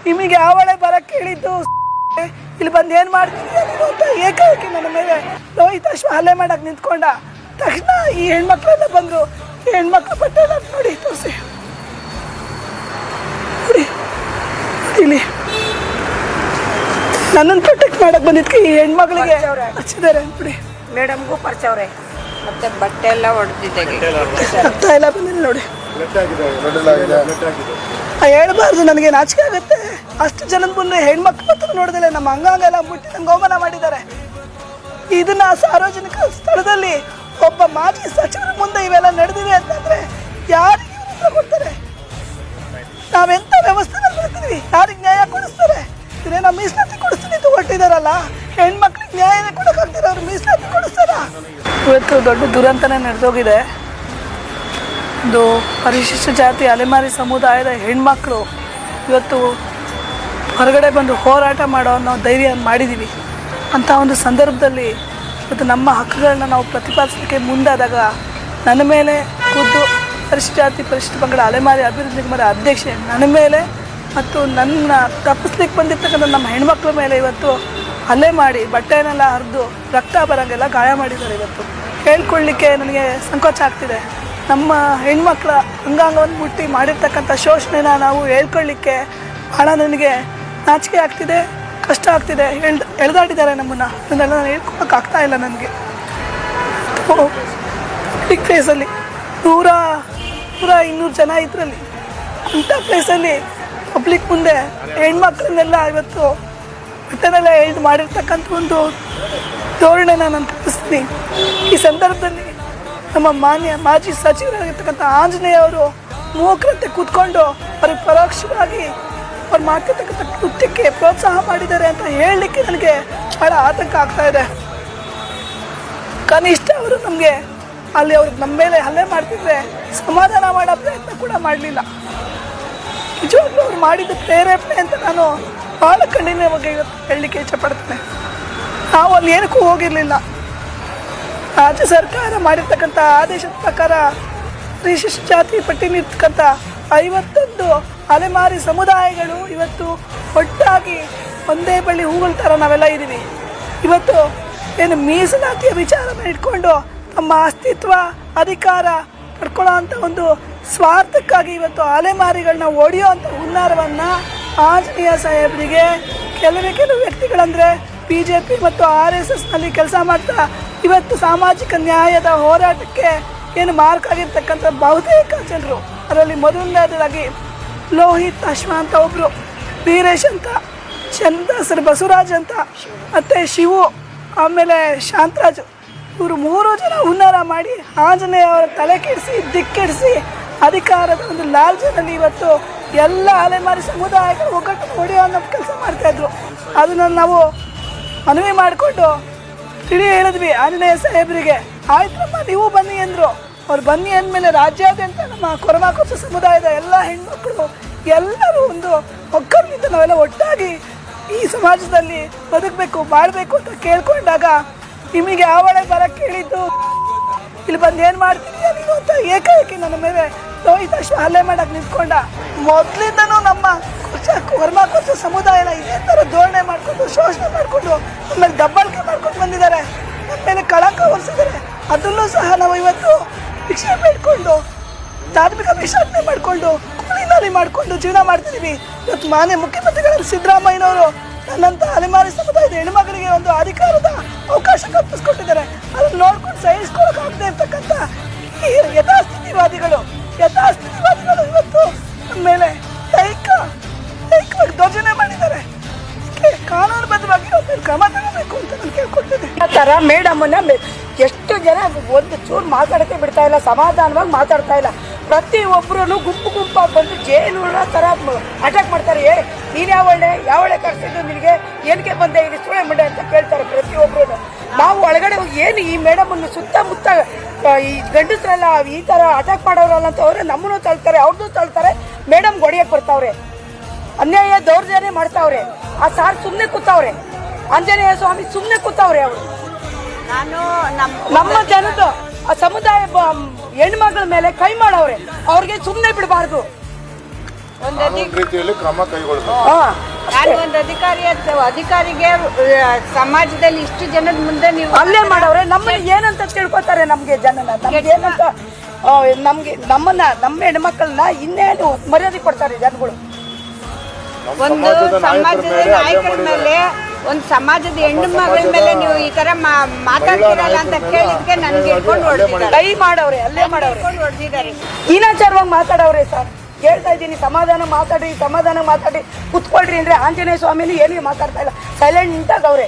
ನಿಮಗೆ ಯಾವಳೆ ಬರಕ್ಕೆ ಹೇಳಿದ್ದು ಇಲ್ಲಿ ಬಂದು ಏನು ಮಾಡ್ತಿದ್ದೀಯ ಅಂತ ಏಕಾಏಕಿ ನನ್ನ ಮೇಲೆ ಲೋಹಿತಾಶ್ವ ಹಲ್ಲೆ ಮಾಡಕ್ಕೆ ನಿಂತ್ಕೊಂಡ ತಕ್ಷಣ ಈ ಹೆಣ್ಮಕ್ಳೆಲ್ಲ ಬಂದರು. ಈ ಹೆಣ್ಮಕ್ಳ ಬಟ್ಟೆ ಎಲ್ಲ ನೋಡಿ ತೋರಿಸಿ ನೋಡಿ ಇಲ್ಲಿ ನನ್ನನ್ನು ಪ್ರೊಟೆಕ್ಟ್ ಮಾಡಕ್ಕೆ ಬಂದಿದ್ದಕ್ಕೆ ಈ ಹೆಣ್ಮಕ್ಳಿಗೆ ಹಚ್ಚಿದ್ದಾರೆ ನೋಡಿ. ಮೇಡಮ್ಗೂ ಪರಿಚವ್ರೆ ಮತ್ತೆ ಬಟ್ಟೆ ಎಲ್ಲ ಹೊಡೆದಿದ್ದೆ ರಕ್ತ ಎಲ್ಲ ಬಂದಿದೆ ನೋಡಿ. ಹೇಳ್ಬಾರ್ದು, ನನಗೆ ನಾಚಿಕೆ ಆಗುತ್ತೆ. ಅಷ್ಟು ಜನದ ಮುಂದೆ ಹೆಣ್ಮಕ್ಳು ಹತ್ರ ನೋಡಿದ್ರೆ ನಮ್ಮ ಅಂಗಾಂಗೆಲ್ಲ ಮುಟ್ಟಿ ನಂಗೆ ಅವಮಾನ ಮಾಡಿದ್ದಾರೆ. ಇದನ್ನ ಸಾರ್ವಜನಿಕ ಸ್ಥಳದಲ್ಲಿ ಒಬ್ಬ ಮಾಜಿ ಸಚಿವರ ಮುಂದೆ ಇವೆಲ್ಲ ನಡೆದಿದೆ ಅಂತಂದ್ರೆ ಯಾರಿಗೆ ಉತ್ತರ ಕೊಡ್ತಾರೆ? ನಾವೆಂತ ವ್ಯವಸ್ಥೆನಲ್ಲಿ ಬರ್ತೀವಿ? ಯಾರಿಗೆ ನ್ಯಾಯ ಕೊಡಿಸ್ತಾರೆ? ಇದೇನೋ ಮೀಸಲಾತಿ ಕೊಡಿಸ್ತೀನಿ ಹೊರಟಿದಾರಲ್ಲ, ಹೆಣ್ಮಕ್ಳಿಗೆ ನ್ಯಾಯನೇ ಕೊಡೋಕ್ಕಾಗ್ತಾರೆ, ಅವ್ರು ಮೀಸಲಾತಿ ಕೊಡಿಸ್ತಾರ? ಇವತ್ತು ದೊಡ್ಡ ದುರಂತನೇ ನಡೆದೋಗಿದೆ. ಒಂದು ಪರಿಶಿಷ್ಟ ಜಾತಿ ಅಲೆಮಾರಿ ಸಮುದಾಯದ ಹೆಣ್ಮಕ್ಳು ಇವತ್ತು ಹೊರಗಡೆ ಬಂದು ಹೋರಾಟ ಮಾಡೋ ನಾವು ಧೈರ್ಯ ಮಾಡಿದ್ದೀವಿ. ಅಂಥ ಒಂದು ಸಂದರ್ಭದಲ್ಲಿ ಇವತ್ತು ನಮ್ಮ ಹಕ್ಕುಗಳನ್ನ ನಾವು ಪ್ರತಿಪಾದಿಸಲಿಕ್ಕೆ ಮುಂದಾದಾಗ ನನ್ನ ಮೇಲೆ ಖುದ್ದು ಪರಿಶಿಷ್ಟ ಜಾತಿ ಪರಿಶಿಷ್ಟ ಪಂಗಡ ಅಲೆಮಾರಿ ಅಭಿವೃದ್ಧಿ ನಿಗಮದ ಅಧ್ಯಕ್ಷೆ ನನ್ನ ಮೇಲೆ ಮತ್ತು ನನ್ನ ತಪ್ಪಿಸ್ಲಿಕ್ಕೆ ಬಂದಿರ್ತಕ್ಕಂಥ ನಮ್ಮ ಹೆಣ್ಮಕ್ಳ ಮೇಲೆ ಇವತ್ತು ಹಲ್ಲೆ ಮಾಡಿ ಬಟ್ಟೆನೆಲ್ಲ ಹರಿದು ರಕ್ತ ಬರೋಂಗೆಲ್ಲ ಗಾಯ ಮಾಡಿದ್ದಾರೆ. ಇವತ್ತು ಹೇಳ್ಕೊಳ್ಳಿಕ್ಕೆ ನನಗೆ ಸಂಕೋಚ ಆಗ್ತಿದೆ. ನಮ್ಮ ಹೆಣ್ಮಕ್ಳ ಅಂಗಾಂಗವನ್ನು ಮುಟ್ಟಿ ಮಾಡಿರ್ತಕ್ಕಂಥ ಶೋಷಣೆನ ನಾವು ಹೇಳ್ಕೊಳ್ಳಿಕ್ಕೆ ಭಾಳ ನನಗೆ ನಾಚಿಕೆ ಆಗ್ತಿದೆ, ಕಷ್ಟ ಆಗ್ತಿದೆ. ಎಳೆದಾಡಿದ್ದಾರೆ ನಮ್ಮನ್ನು, ಅದನ್ನೆಲ್ಲ ನಾನು ಹೇಳ್ಕೊಳಕ್ಕಾಗ್ತಾ ಇಲ್ಲ ನನಗೆ. ಪಬ್ಲಿಕ್ ಪ್ಲೇಸಲ್ಲಿ 100-200 ಜನ ಇದರಲ್ಲಿ ಅಂಥ ಪ್ಲೇಸಲ್ಲಿ ಪಬ್ಲಿಕ್ ಮುಂದೆ ಹೆಣ್ಮಕ್ಳನ್ನೆಲ್ಲ ಇವತ್ತು ಬಟ್ಟೆನೆಲ್ಲ ಎಳ್ದು ಮಾಡಿರ್ತಕ್ಕಂಥ ಒಂದು ಧೋರಣೆನ ನಾನು ತಪ್ಪಿಸ್ತೀನಿ. ಈ ಸಂದರ್ಭದಲ್ಲಿ ನಮ್ಮ ಮಾಜಿ ಸಚಿವರಾಗಿರ್ತಕ್ಕಂಥ ಆಂಜನೇಯ ಅವರು ಮೂಕರಂತೆ ಕೂತ್ಕೊಂಡು ಅವ್ರಿಗೆ ಪರೋಕ್ಷವಾಗಿ ಅವ್ರು ಮಾಡ್ತಿರ್ತಕ್ಕಂಥ ಕೃತ್ಯಕ್ಕೆ ಪ್ರೋತ್ಸಾಹ ಮಾಡಿದ್ದಾರೆ ಅಂತ ಹೇಳಲಿಕ್ಕೆ ನನಗೆ ಭಾಳ ಆತಂಕ ಆಗ್ತಾ ಇದೆ. ಕನಿಷ್ಠ ಅವರು ನಮಗೆ ಅಲ್ಲಿ ಅವ್ರಿಗೆ ನಮ್ಮ ಮೇಲೆ ಹಲ್ಲೆ ಮಾಡ್ತಿದ್ರೆ ಸಮಾಧಾನ ಮಾಡೋ ಪ್ರಯತ್ನ ಕೂಡ ಮಾಡಲಿಲ್ಲ. ನಿಜವಾಗ್ಲೂ ಅವ್ರು ಮಾಡಿದ ಪ್ರೇರೇಪಣೆ ಅಂತ ನಾನು ಭಾಳ ಕಠಿಣವಾಗಿ ಇವತ್ತು ಹೇಳಲಿಕ್ಕೆ ಇಷ್ಟಪಡ್ತೇನೆ. ನಾವು ಅಲ್ಲಿ ಏನಕ್ಕೂ ಹೋಗಿರಲಿಲ್ಲ. ರಾಜ್ಯ ಸರ್ಕಾರ ಮಾಡಿರ್ತಕ್ಕಂಥ ಆದೇಶದ ಪ್ರಕಾರ ಪರಿಶಿಷ್ಟ ಜಾತಿ ಪಟ್ಟಿನಿರ್ತಕ್ಕಂಥ 51 ಅಲೆಮಾರಿ ಸಮುದಾಯಗಳು ಇವತ್ತು ಒಟ್ಟಾಗಿ ಒಂದೇ ಬಳ್ಳಿ ಹೂಗಳ ಥರ ನಾವೆಲ್ಲ ಇದ್ದೀವಿ. ಇವತ್ತು ಏನು ಮೀಸಲಾತಿಯ ವಿಚಾರನ ಇಟ್ಕೊಂಡು ತಮ್ಮ ಅಸ್ತಿತ್ವ ಅಧಿಕಾರ ಪಡ್ಕೊಳ್ಳೋ ಅಂಥ ಒಂದು ಸ್ವಾರ್ಥಕ್ಕಾಗಿ ಇವತ್ತು ಅಲೆಮಾರಿಗಳನ್ನ ಒಡೆಯೋ ಅಂಥ ಹುನ್ನಾರವನ್ನು ಆಂಜನೇಯ ಸಾಹೇಬರಿಗೆ ಕೆಲವು ವ್ಯಕ್ತಿಗಳಂದರೆ BJP ಮತ್ತು RSSನಲ್ಲಿ ಕೆಲಸ ಮಾಡ್ತಾ ಇವತ್ತು ಸಾಮಾಜಿಕ ನ್ಯಾಯದ ಹೋರಾಟಕ್ಕೆ ಏನು ಮಾರ್ಕ್ ಆಗಿರ್ತಕ್ಕಂಥ ಬಹುತೇಕ ಜನರು, ಅದರಲ್ಲಿ ಮೊದಲನೇದಾಗಿ ಲೋಹಿತ್ ಅಶ್ವ ಅಂತ ಒಬ್ಬರು, ವೀರೇಶ್ ಅಂತ, ಚಂದ್ರಸರ್ ಬಸವರಾಜ್ ಅಂತ, ಮತ್ತು ಶಿವು, ಆಮೇಲೆ ಶಾಂತರಾಜು, ಇವರು 3 ಜನ ಹುನ್ನಾರ ಮಾಡಿ ಆಂಜನೇಯ ಅವರ ತಲೆ ಕೆಡಿಸಿ ದಿಕ್ಕೆಡಿಸಿ ಅಧಿಕಾರದ ಒಂದು ಲಾಲ್ಜನಲ್ಲಿ ಇವತ್ತು ಎಲ್ಲ ಅಲೆಮಾರಿ ಸಮುದಾಯಗಳು ಒಗ್ಗಟ್ಟು ಹೊಡೆಯೋ ಅನ್ನೋ ಕೆಲಸ ಮಾಡ್ತಾಯಿದ್ರು. ಅದನ್ನು ನಾವು ಮನವಿ ಮಾಡಿಕೊಂಡು ತಿಳಿ ಹೇಳಿದ್ವಿ ಆಂಜನೇಯ ಸಾಹೇಬರಿಗೆ. ಆಯ್ತಮ್ಮ ನೀವು ಬನ್ನಿ ಅಂದರು. ಅವ್ರು ಬನ್ನಿ ಅಂದಮೇಲೆ ರಾಜ್ಯಾದ್ಯಂತ ನಮ್ಮ ಕೊರಮಾಕೋಸ ಸಮುದಾಯದ ಎಲ್ಲ ಹೆಣ್ಮಕ್ಳು ಎಲ್ಲರೂ ಒಂದು ಒಗ್ಗಟ್ಟಿನಿಂದ ನಾವೆಲ್ಲ ಒಟ್ಟಾಗಿ ಈ ಸಮಾಜದಲ್ಲಿ ಬದುಕಬೇಕು ಬಾಳಬೇಕು ಅಂತ ಕೇಳ್ಕೊಂಡಾಗ ನಿಮಗೆ ಯಾವಳೆ ಬರಕ್ಕೆ ಹೇಳಿದ್ದು ಇಲ್ಲಿ ಬಂದು ಏನು ಮಾಡ್ತಿದ್ದೀಯ ನೀನು ಅಂತ ಏಕಾಏಕಿ ನನ್ನ ಮೇಲೆ ಲೋಹಿತಾಶ್ವ ಹಲ್ಲೆ ಮಾಡಕ್ಕೆ ನಿಂತ್ಕೊಂಡ. ಮೊದಲಿಂದನೂ ನಮ್ಮ ಕೊರಮಾಕೋಸ ಸಮುದಾಯನ ಇದೇ ಥರ ಧೋರಣೆ ಮಾಡಿಕೊಂಡು ಶೋಷಣೆ ಮಾಡಿಕೊಂಡು ಆಮೇಲೆ ದಬ್ಬಾಳಿಕೆ ಮಾಡ್ಕೊಂಡು ಬಂದಿದ್ದಾರೆ. ನಮ್ಮ ಮೇಲೆ ಕಳಂಕ ಹೊರಿಸಿದ್ದಾರೆ. ಅದನ್ನೂ ಸಹ ನಾವು ಇವತ್ತು ಭಿಕ್ಷೆ ಬೇಡ್ಕೊಂಡು ಧಾರ್ಮಿಕ ವಿಷಾದನೆ ಮಾಡಿಕೊಂಡು ಕೂಲಿನಾಲಿ ಮಾಡಿಕೊಂಡು ಜೀವನ ಮಾಡ್ತಿದ್ದೀವಿ. ಇವತ್ತು ಮಾನ್ಯ ಮುಖ್ಯಮಂತ್ರಿಗಳು ಸಿದ್ದರಾಮಯ್ಯನವರು ನನ್ನಂಥ ಅಲೆಮಾರಿ ಸಮುದಾಯದ ಹೆಣ್ಮಗಳಿಗೆ ಒಂದು ಅಧಿಕಾರದ ಅವಕಾಶ ಕಲ್ಪಿಸ್ಕೊಟ್ಟಿದ್ದಾರೆ. ಅದನ್ನು ನೋಡ್ಕೊಂಡು ಸಹಿಸ್ಕೊಳ್ಳೋಕ್ಕಾಗದೆ ಇರ್ತಕ್ಕಂಥ ಈ ಯಥಾಸ್ಥಿತಿವಾದಿಗಳು ಇವತ್ತು ನಮ್ಮ ಮೇಲೆ ದೈಹಿಕವಾಗಿ ದೌರ್ಜನ್ಯ ಮಾಡಿದ್ದಾರೆ. ಕಾನೂನುಬದ್ಧವಾಗಿ ಕ್ರಮ ತಗೋಬೇಕು ಅಂತ ನಾನು ಕೇಳ್ಕೊಳ್ತೇನೆ. ಆ ಥರ ಮೇಡಮನ್ನ ಎಷ್ಟು ಜನ ಒಂದು ಚೂರು ಮಾತಾಡೋಕ್ಕೆ ಬಿಡ್ತಾ ಇಲ್ಲ, ಸಮಾಧಾನವಾಗಿ ಮಾತಾಡ್ತಾ ಇಲ್ಲ. ಪ್ರತಿಯೊಬ್ಬರೂ ಗುಂಪಾಗಿ ಬಂದು ಜೇನು ಥರ ಅಟ್ಯಾಕ್ ಮಾಡ್ತಾರೆ. ನೀನು ಯಾವಳೆ ಕರ್ಸಿದ್ದು, ನಿನಗೆ ಏನಕ್ಕೆ ಬಂದೆ ಇಲ್ಲಿ ಸುಳೆ ಮುಂಡೆ ಅಂತ ಕೇಳ್ತಾರೆ ಪ್ರತಿಯೊಬ್ಬರು. ನಾವು ಒಳಗಡೆ ಹೋಗಿ ಏನು ಈ ಮೇಡಮನ್ನು ಸುತ್ತಮುತ್ತ ಈ ಗಂಡಸರೆಲ್ಲ ಈ ಥರ ಅಟ್ಯಾಕ್ ಮಾಡೋರಲ್ಲ ಅಂತ ಅವರೇ ನಮ್ಮನ್ನು ತಳ್ತಾರೆ, ಅವ್ರನ್ನೂ ತಳ್ತಾರೆ, ಮೇಡಮ್ ಹೊಡೆಯಕ್ಕೆ ಬರ್ತಾವ್ರೆ, ಅನ್ಯಾಯ ದೌರ್ಜನ್ಯ ಮಾಡ್ತಾವ್ರೆ. ಆ ಸಾರ್ ಸುಮ್ಮನೆ ಕೂತಾವ್ರೆ, ಆಂಜನೇಯ ಸ್ವಾಮಿ ಸುಮ್ಮನೆ ಕೂತಾವ್ರೆ. ಅವರು ನಮ್ಮ ಜನದ್ದು ಆ ಸಮುದಾಯ ಹೆಣ್ಮಗಳ ಮೇಲೆ ಕೈ ಮಾಡವ್ರೆ, ಅವ್ರಿಗೆ ಸುಮ್ಮನೆ ಬಿಡಬಾರ್ದು. ರೀತಿಯಲ್ಲಿ ಕ್ರಮ ಕೈಗೊಳ್ಬೇಕು. ನಾನು ಒಂದು ಅಧಿಕಾರಿಗೆ ಸಮಾಜದಲ್ಲಿ ಇಷ್ಟು ಜನದ ಮುಂದೆ ನೀವು ಅಲ್ಲೇ ಮಾಡವ್ರೆ. ನಮ್ಮನ್ನ ಏನಂತ ತಿಳ್ಕೊತಾರೆ, ನಮ್ಗೆ ಜನನ ನಮ್ಗೆ ಏನಂತ ನಮ್ಮ ಹೆಣ್ಮಕ್ಳನ್ನ ಇನ್ನೇನು ಮರ್ಯಾದೆ ಕೊಡ್ತಾರೆ ಜನಗಳು. ಒಂದು ಸಮಾಜದ ನಾಯಕರ ಮೇಲೆ, ಒಂದು ಸಮಾಜದ ಹೆಣ್ಣು ಮಗಳ ಮೇಲೆ ನೀವು ಈ ತರ ಮಾತಾಡ್ತಿರಲ್ಲ ಅಂತ ಕೇಳಿದ್ಕೆ ನನ್ಗೆ ಹಿಡ್ಕೊಂಡು ಹೊಡೆದಿದ್ದಾರೆ. ಕೈ ಮಾಡವ್ರೆ, ಅಲ್ಲೇ ಮಾಡವ್ರೆ, ಹೊಡೆದಿದ್ದಾರೆ. ಹೀನಾಚಾರವಾಗಿ ಮಾತಾಡವ್ರೆ ಸರ್. ಹೇಳ್ತಾ ಇದ್ದೀನಿ, ಸಮಾಧಾನ ಮಾತಾಡಿ ಕುತ್ಕೊಳ್ರಿ ಅಂದ್ರೆ ಆಂಜನೇಯ ಸ್ವಾಮಿನೂ ಏನು ಮಾತಾಡ್ತಾ ಇಲ್ಲ, ಸೈಲೆಂಟ್ ಆಗವ್ರೆ.